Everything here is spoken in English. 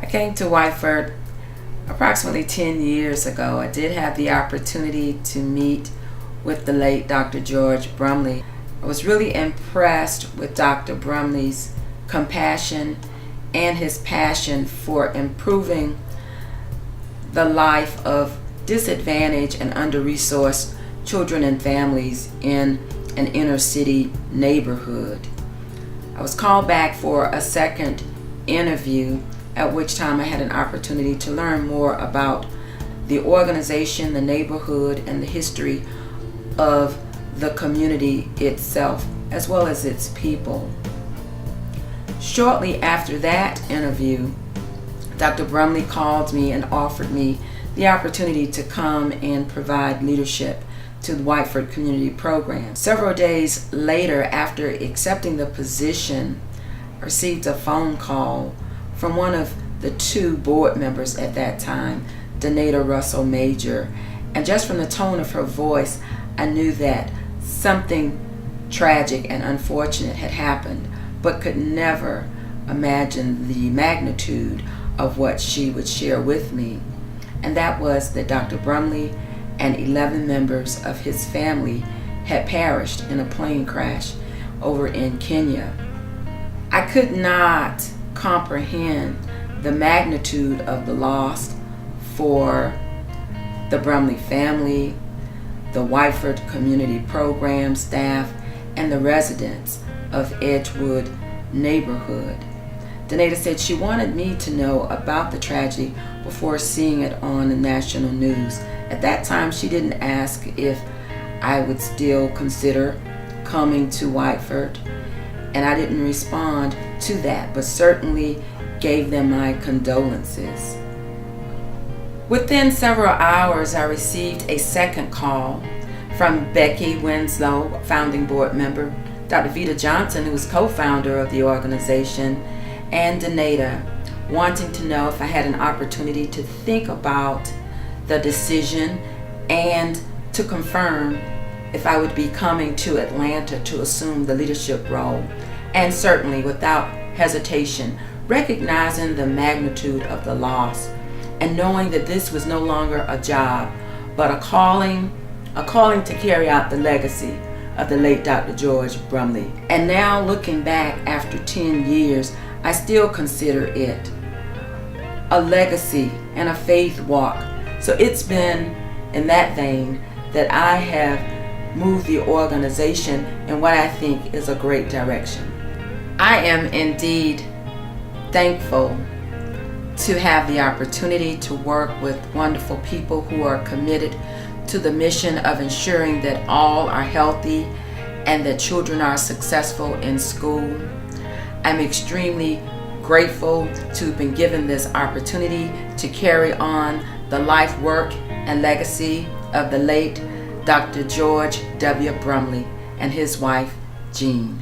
I came to Whiteford approximately 10 years ago. I did have the opportunity to meet with the late Dr. George Brumley. I was really impressed with Dr. Brumley's compassion and his passion for improving the life of disadvantaged and under-resourced children and families in an inner city neighborhood. I was called back for a second interview, at which time I had an opportunity to learn more about the organization, the neighborhood, and the history of the community itself, as well as its people. Shortly after that interview, Dr. Brumley called me and offered me the opportunity to come and provide leadership to the Whiteford Community Program. Several days later, after accepting the position, I received a phone call from one of the two board members at that time, Danita Russell Major. And just from the tone of her voice, I knew that something tragic and unfortunate had happened, but could never imagine the magnitude of what she would share with me. And that was that Dr. Brumley and 11 members of his family had perished in a plane crash over in Kenya. I could not comprehend the magnitude of the loss for the Brumley family, the Whiteford Community Program staff, and the residents of Edgewood neighborhood. Danita said she wanted me to know about the tragedy before seeing it on the national news. At that time, she didn't ask if I would still consider coming to Whiteford, and I didn't respond to that, but certainly gave them my condolences. Within several hours, I received a second call from Becky Winslow, founding board member, Dr. Vita Johnson, who was co-founder of the organization, and Danita, wanting to know if I had an opportunity to think about the decision and to confirm if I would be coming to Atlanta to assume the leadership role. And certainly without hesitation, recognizing the magnitude of the loss and knowing that this was no longer a job, but a calling to carry out the legacy of the late Dr. George Brumley. And now looking back after 10 years, I still consider it a legacy and a faith walk. So it's been in that vein that I have moved the organization in what I think is a great direction. I am indeed thankful to have the opportunity to work with wonderful people who are committed to the mission of ensuring that all are healthy and that children are successful in school. I'm extremely grateful to have been given this opportunity to carry on the life work and legacy of the late Dr. George W. Brumley and his wife, Jean.